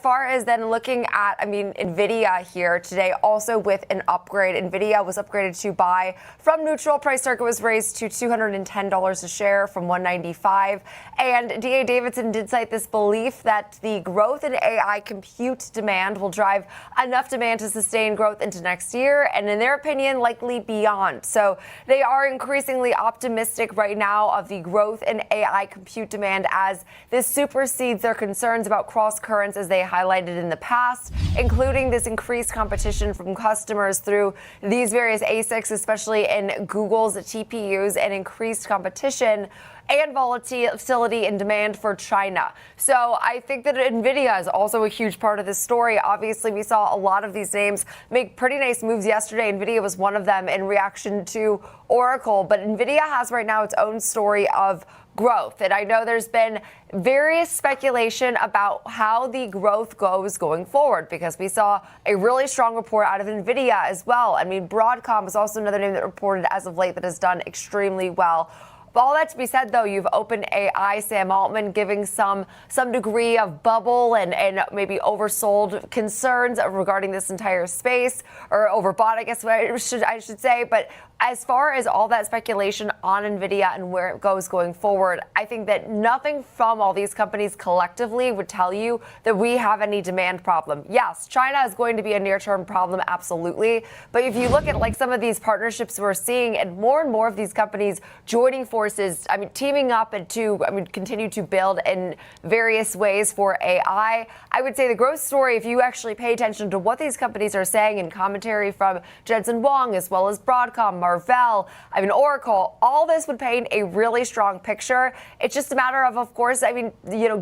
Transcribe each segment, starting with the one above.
far as then looking at, NVIDIA here today, also with an upgrade. NVIDIA was upgraded to buy from neutral. Price target was raised to $210 a share from $195. And D.A. Davidson did cite this belief that the growth in AI compute demand will drive enough demand to sustain growth into next year, and in their opinion, likely beyond. So they are increasingly optimistic right now of the growth in AI compute demand as this supersedes their concerns about cross currents as they highlighted in the past, including this increased competition from customers through these various ASICs, especially in Google's TPUs, and increased competition and volatility in demand for China. So I think that NVIDIA is also a huge part of this story. Obviously, we saw a lot of these names make pretty nice moves yesterday. NVIDIA was one of them in reaction to Oracle. But NVIDIA has right now its own story of growth. And I know there's been various speculation about how the growth goes going forward, because we saw a really strong report out of NVIDIA as well. Broadcom is also another name that reported as of late that has done extremely well. All that to be said, though, you've OpenAI, Sam Altman, giving some degree of bubble and maybe oversold concerns regarding this entire space, or overbought, I guess I should say. But as far as all that speculation on NVIDIA and where it goes going forward, I think that nothing from all these companies collectively would tell you that we have any demand problem. Yes, China is going to be a near-term problem, absolutely. But if you look at some of these partnerships we're seeing, and more of these companies joining forces, teaming up and to continue to build in various ways for AI, I would say the growth story, if you actually pay attention to what these companies are saying in commentary from Jensen Huang, as well as Broadcom, Marvell, Oracle, all this would paint a really strong picture. It's just a matter of course,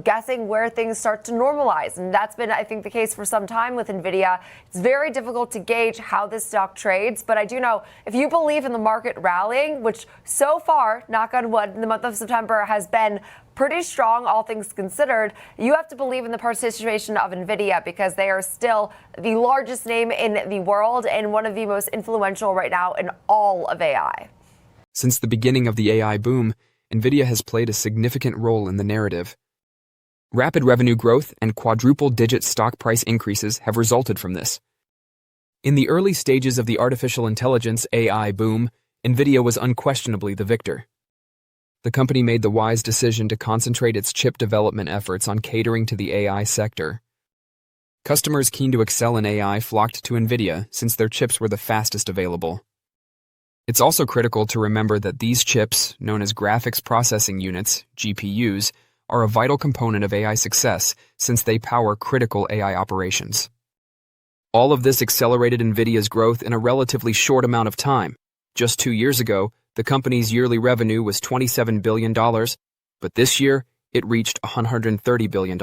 guessing where things start to normalize. And that's been, I think, the case for some time with NVIDIA. It's very difficult to gauge how this stock trades. But I do know if you believe in the market rallying, which so far, knock on wood, in the month of September has been pretty strong, all things considered, you have to believe in the participation of NVIDIA, because they are still the largest name in the world and one of the most influential right now in all of AI. Since the beginning of the AI boom, NVIDIA has played a significant role in the narrative. Rapid revenue growth and quadruple-digit stock price increases have resulted from this. In the early stages of the artificial intelligence AI boom, NVIDIA was unquestionably the victor. The company made the wise decision to concentrate its chip development efforts on catering to the AI sector. Customers keen to excel in AI flocked to NVIDIA since their chips were the fastest available. It's also critical to remember that these chips, known as graphics processing units, GPUs, are a vital component of AI success since they power critical AI operations. All of this accelerated NVIDIA's growth in a relatively short amount of time. Just 2 years ago, the company's yearly revenue was $27 billion, but this year, it reached $130 billion.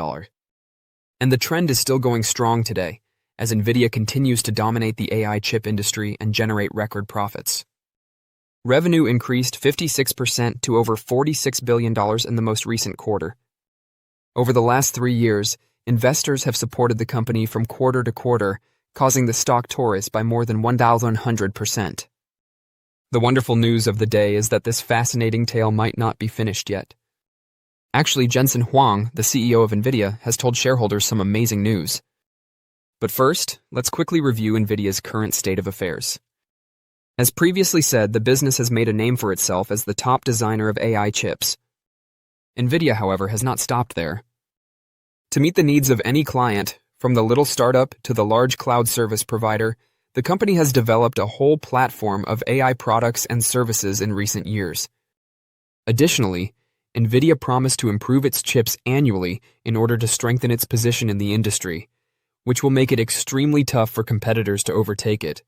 And the trend is still going strong today, as NVIDIA continues to dominate the AI chip industry and generate record profits. Revenue increased 56% to over $46 billion in the most recent quarter. Over the last 3 years, investors have supported the company from quarter to quarter, causing the stock to rise by more than 1,100%. The wonderful news of the day is that this fascinating tale might not be finished yet. Actually, Jensen Huang, the CEO of NVIDIA, has told shareholders some amazing news. But first, let's quickly review NVIDIA's current state of affairs. As previously said, the business has made a name for itself as the top designer of AI chips. NVIDIA, however, has not stopped there. To meet the needs of any client, from the little startup to the large cloud service provider, the company has developed a whole platform of AI products and services in recent years. Additionally, NVIDIA promised to improve its chips annually in order to strengthen its position in the industry, which will make it extremely tough for competitors to overtake it.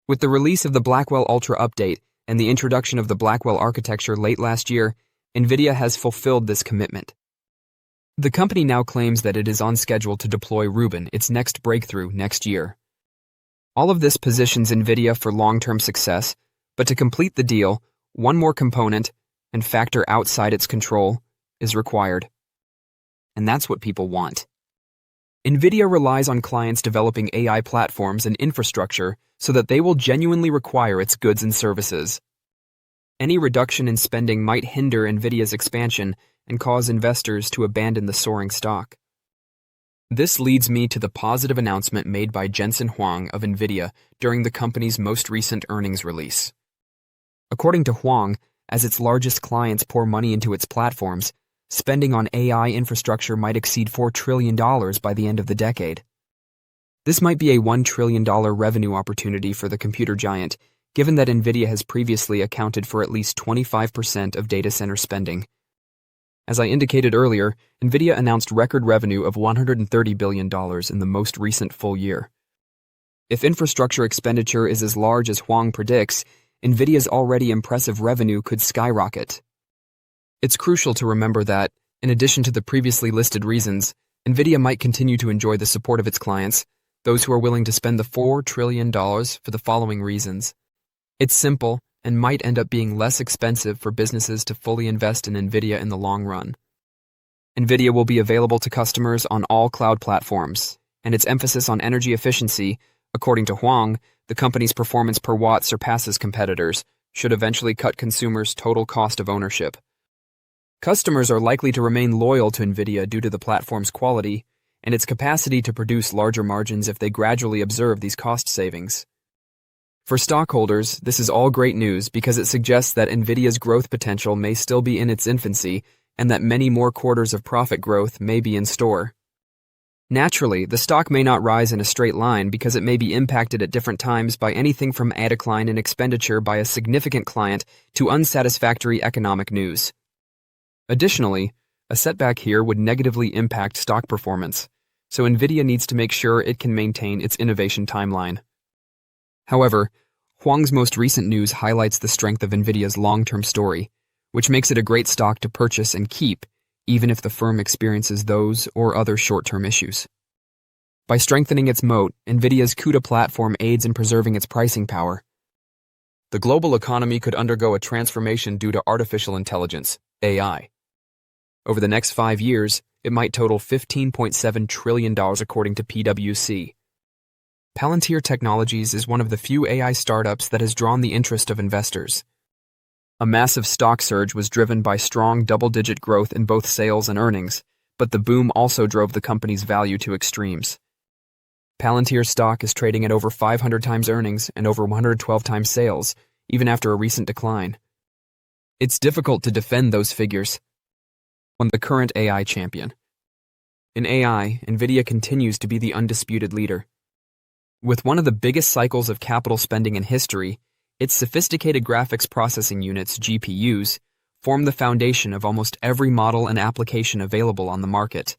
With the release of the Blackwell Ultra update and the introduction of the Blackwell architecture late last year, NVIDIA has fulfilled this commitment. The company now claims that it is on schedule to deploy Rubin, its next breakthrough, next year. All of this positions NVIDIA for long-term success, but to complete the deal, one more component and factor outside its control is required. And that's what people want. NVIDIA relies on clients developing AI platforms and infrastructure so that they will genuinely require its goods and services. Any reduction in spending might hinder NVIDIA's expansion and cause investors to abandon the soaring stock. This leads me to the positive announcement made by Jensen Huang of NVIDIA during the company's most recent earnings release. According to Huang, as its largest clients pour money into its platforms, spending on AI infrastructure might exceed $4 trillion by the end of the decade. This might be a $1 trillion revenue opportunity for the computer giant, given that NVIDIA has previously accounted for at least 25% of data center spending. As I indicated earlier, NVIDIA announced record revenue of $130 billion in the most recent full year. If infrastructure expenditure is as large as Huang predicts, NVIDIA's already impressive revenue could skyrocket. It's crucial to remember that, in addition to the previously listed reasons, NVIDIA might continue to enjoy the support of its clients, those who are willing to spend the $4 trillion for the following reasons. It's simple and might end up being less expensive for businesses to fully invest in NVIDIA in the long run. NVIDIA will be available to customers on all cloud platforms, and its emphasis on energy efficiency, according to Huang, the company's performance per watt surpasses competitors, should eventually cut consumers' total cost of ownership. Customers are likely to remain loyal to NVIDIA due to the platform's quality and its capacity to produce larger margins if they gradually observe these cost savings. For stockholders, this is all great news because it suggests that NVIDIA's growth potential may still be in its infancy and that many more quarters of profit growth may be in store. Naturally, the stock may not rise in a straight line because it may be impacted at different times by anything from a decline in expenditure by a significant client to unsatisfactory economic news. Additionally, a setback here would negatively impact stock performance, so NVIDIA needs to make sure it can maintain its innovation timeline. However, Huang's most recent news highlights the strength of NVIDIA's long-term story, which makes it a great stock to purchase and keep, even if the firm experiences those or other short-term issues. By strengthening its moat, NVIDIA's CUDA platform aids in preserving its pricing power. The global economy could undergo a transformation due to artificial intelligence, AI. Over the next 5 years, it might total $15.7 trillion according to PwC. Palantir Technologies is one of the few AI startups that has drawn the interest of investors. A massive stock surge was driven by strong double-digit growth in both sales and earnings, but the boom also drove the company's value to extremes. Palantir stock is trading at over 500 times earnings and over 112 times sales, even after a recent decline. It's difficult to defend those figures. On the current AI champion. In AI, NVIDIA continues to be the undisputed leader. With one of the biggest cycles of capital spending in history, its sophisticated graphics processing units, GPUs, form the foundation of almost every model and application available on the market.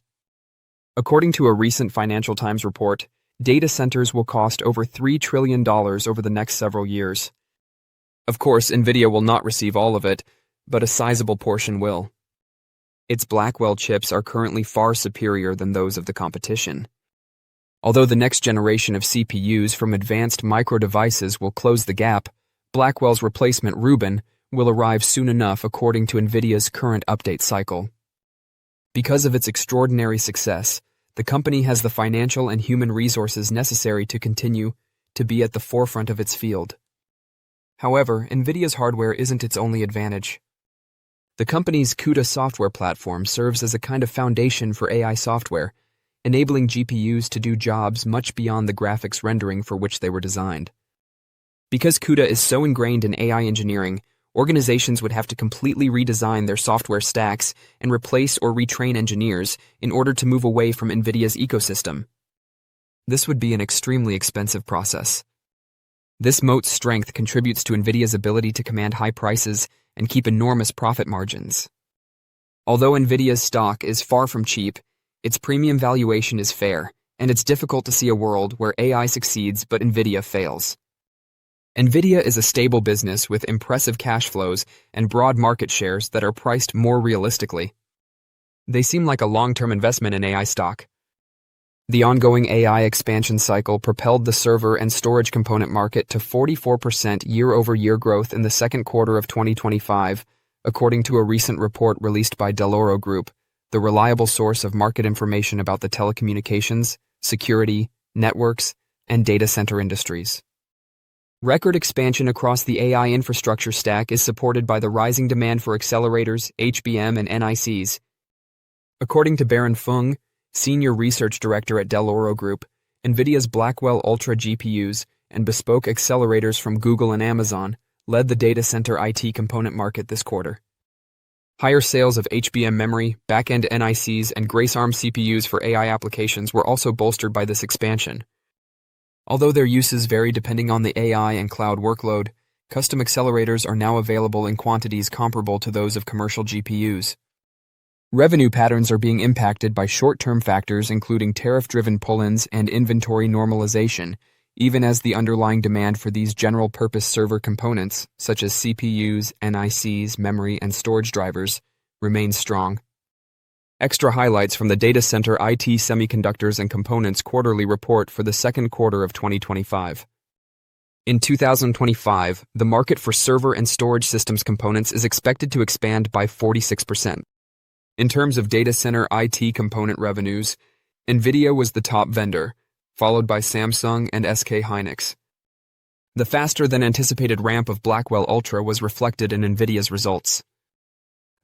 According to a recent Financial Times report, data centers will cost over $3 trillion over the next several years. Of course, NVIDIA will not receive all of it, but a sizable portion will. Its Blackwell chips are currently far superior than those of the competition. Although the next generation of CPUs from advanced micro devices will close the gap, Blackwell's replacement Rubin will arrive soon enough according to NVIDIA's current update cycle. Because of its extraordinary success, the company has the financial and human resources necessary to continue to be at the forefront of its field. However, NVIDIA's hardware isn't its only advantage. The company's CUDA software platform serves as a kind of foundation for AI software, enabling GPUs to do jobs much beyond the graphics rendering for which they were designed. Because CUDA is so ingrained in AI engineering, organizations would have to completely redesign their software stacks and replace or retrain engineers in order to move away from NVIDIA's ecosystem. This would be an extremely expensive process. This moat's strength contributes to NVIDIA's ability to command high prices and keep enormous profit margins. Although NVIDIA's stock is far from cheap, its premium valuation is fair, and it's difficult to see a world where AI succeeds but NVIDIA fails. NVIDIA is a stable business with impressive cash flows and broad market shares that are priced more realistically. They seem like a long-term investment in AI stock. The ongoing AI expansion cycle propelled the server and storage component market to 44% year-over-year growth in the second quarter of 2025, according to a recent report released by Dell'Oro Group, the reliable source of market information about the telecommunications, security, networks, and data center industries. Record expansion across the AI infrastructure stack is supported by the rising demand for accelerators, HBM, and NICs. According to Baron Fung, Senior Research Director at Del Oro Group, NVIDIA's Blackwell Ultra GPUs, and bespoke accelerators from Google and Amazon led the data center IT component market this quarter. Higher sales of HBM memory, back-end NICs, and Grace ARM CPUs for AI applications were also bolstered by this expansion. Although their uses vary depending on the AI and cloud workload, custom accelerators are now available in quantities comparable to those of commercial GPUs. Revenue patterns are being impacted by short-term factors including tariff-driven pull-ins and inventory normalization, even as the underlying demand for these general-purpose server components, such as CPUs, NICs, memory, and storage drivers, remains strong. Extra highlights from the Data Center IT Semiconductors and Components Quarterly Report for the second quarter of 2025. In 2025, the market for server and storage systems components is expected to expand by 46%. In terms of data center IT component revenues, NVIDIA was the top vendor, followed by Samsung and SK Hynix. The faster-than-anticipated ramp of Blackwell Ultra was reflected in NVIDIA's results.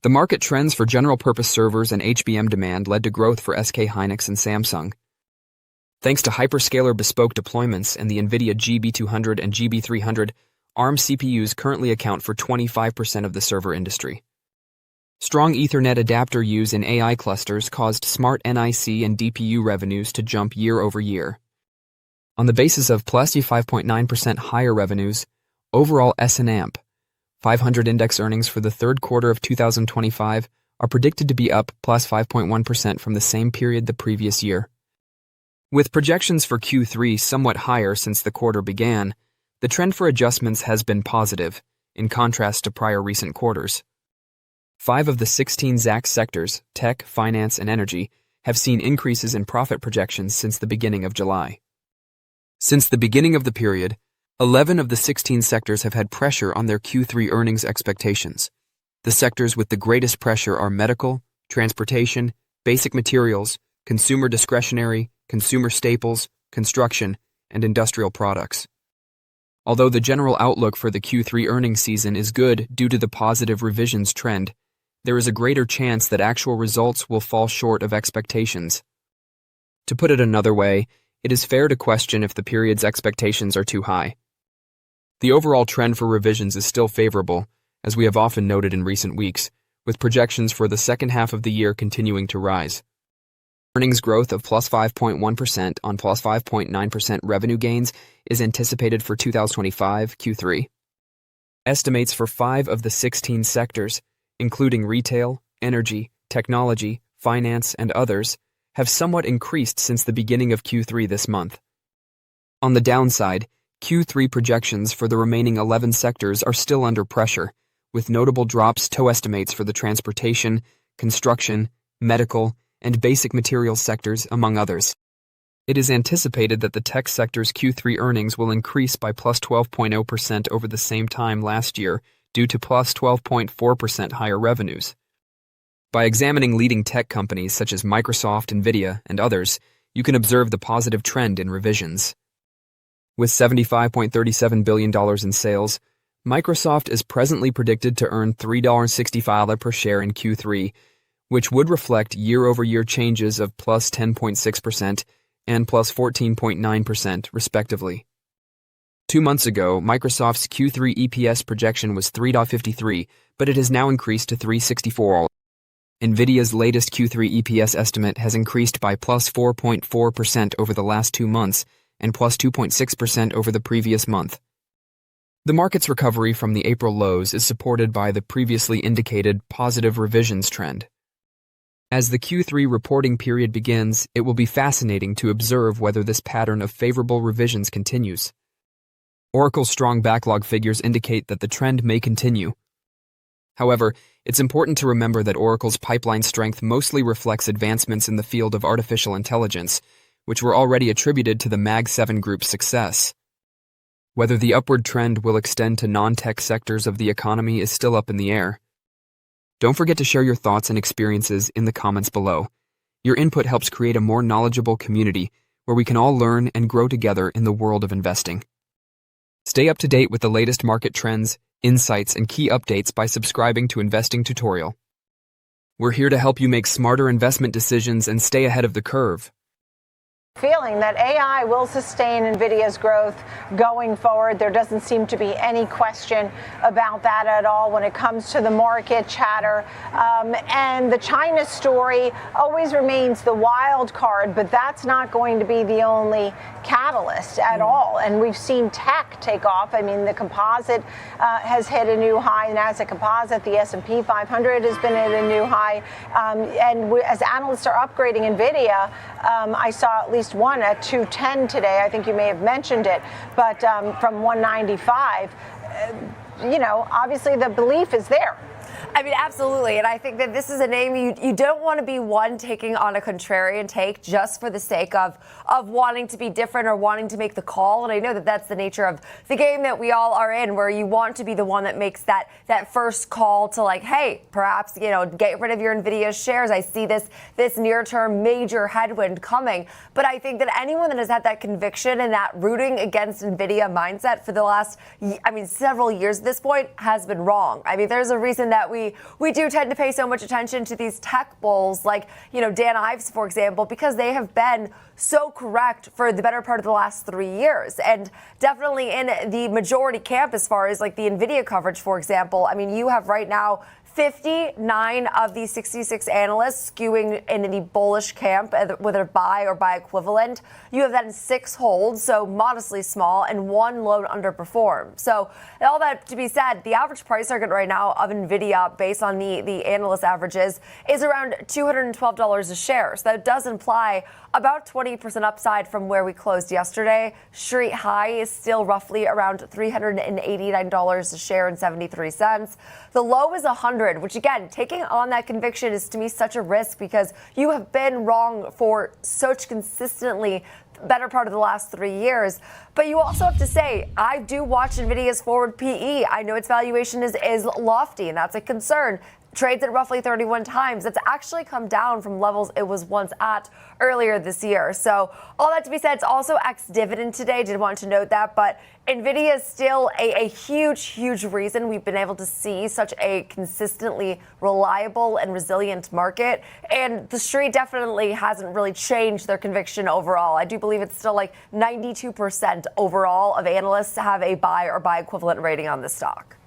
The market trends for general-purpose servers and HBM demand led to growth for SK Hynix and Samsung. Thanks to hyperscaler bespoke deployments and the NVIDIA GB200 and GB300, ARM CPUs currently account for 25% of the server industry. Strong Ethernet adapter use in AI clusters caused smart NIC and DPU revenues to jump year over year. On the basis of plus 5.9% higher revenues, overall S&AMP 500 index earnings for the third quarter of 2025 are predicted to be up plus 5.1% from the same period the previous year. With projections for Q3 somewhat higher since the quarter began, the trend for adjustments has been positive, in contrast to prior recent quarters. 5 of the 16 ZAX sectors, tech, finance, and energy, have seen increases in profit projections since the beginning of July. Since the beginning of the period, 11 of the 16 sectors have had pressure on their Q3 earnings expectations. The sectors with the greatest pressure are medical, transportation, basic materials, consumer discretionary, consumer staples, construction, and industrial products. Although the general outlook for the Q3 earnings season is good due to the positive revisions trend, there is a greater chance that actual results will fall short of expectations. To put it another way, it is fair to question if the period's expectations are too high. The overall trend for revisions is still favorable, as we have often noted in recent weeks, with projections for the second half of the year continuing to rise. Earnings growth of plus 5.1% on plus 5.9% revenue gains is anticipated for 2025 Q3. Estimates for 5 of the 16 sectors, including retail, energy, technology, finance, and others, have somewhat increased since the beginning of Q3 this month. On the downside, Q3 projections for the remaining 11 sectors are still under pressure, with notable drops to estimates for the transportation, construction, medical, and basic materials sectors, among others. It is anticipated that the tech sector's Q3 earnings will increase by plus 12.0% over the same time last year due to plus 12.4% higher revenues. By examining leading tech companies such as Microsoft, NVIDIA, and others, you can observe the positive trend in revisions. With $75.37 billion in sales, Microsoft is presently predicted to earn $3.65 per share in Q3, which would reflect year-over-year changes of plus 10.6% and plus 14.9%, respectively. 2 months ago, Microsoft's Q3 EPS projection was $3.53, but it has now increased to $3.64. NVIDIA's latest Q3 EPS estimate has increased by plus 4.4% over the last 2 months and plus 2.6% over the previous month. The market's recovery from the April lows is supported by the previously indicated positive revisions trend. As the Q3 reporting period begins, it will be fascinating to observe whether this pattern of favorable revisions continues. Oracle's strong backlog figures indicate that the trend may continue. However, it's important to remember that Oracle's pipeline strength mostly reflects advancements in the field of artificial intelligence, which were already attributed to the Mag 7 Group's success. Whether the upward trend will extend to non-tech sectors of the economy is still up in the air. Don't forget to share your thoughts and experiences in the comments below. Your input helps create a more knowledgeable community where we can all learn and grow together in the world of investing. Stay up to date with the latest market trends, insights, and key updates by subscribing to Investing Tutorial. We're here to help you make smarter investment decisions and stay ahead of the curve. Feeling that AI will sustain NVIDIA's growth going forward. There doesn't seem to be any question about that at all when it comes to the market chatter. And the China story always remains the wild card, but that's not going to be the only catalyst at all. And we've seen tech take off. I mean, the composite has hit a new high, NASDAQ composite, the S&P 500 has been at a new high. As analysts are upgrading NVIDIA, I saw at least one at 210 today. I think you may have mentioned it, but from 195, obviously the belief is there. I mean, absolutely. And I think that this is a name you don't want to be one taking on a contrarian take just for the sake of wanting to be different or wanting to make the call. And I know that that's the nature of the game that we all are in, where you want to be the one that makes that first call to like, hey, perhaps, get rid of your NVIDIA shares. I see this near-term major headwind coming. But I think that anyone that has had that conviction and that rooting against NVIDIA mindset for the last, several years at this point has been wrong. I mean, there's a reason that we do tend to pay so much attention to these tech bulls like, Dan Ives, for example, because they have been so correct for the better part of the last 3 years. And definitely in the majority camp as far as like the NVIDIA coverage, for example. I mean, you have right now 59 of the 66 analysts skewing in the bullish camp, whether buy or buy equivalent. You have then 6 holds, so modestly small, and 1 loan underperform. So all that to be said, the average price target right now of NVIDIA, based on the analyst averages, is around $212 a share. So that does imply about 20% upside from where we closed yesterday. Street high is still roughly around $389 a share and 73 cents. The low is 100, which again, taking on that conviction is to me such a risk because you have been wrong for such consistently better part of the last 3 years. But you also have to say, I do watch NVIDIA's forward PE. I know its valuation is lofty, and that's a concern. Trades at roughly 31 times. That's actually come down from levels it was once at earlier this year. So all that to be said, it's also ex-dividend today. Did want to note that. But NVIDIA is still a huge reason we've been able to see such a consistently reliable and resilient market. And the street definitely hasn't really changed their conviction overall. I do believe it's still like 92% overall of analysts have a buy or buy equivalent rating on the stock.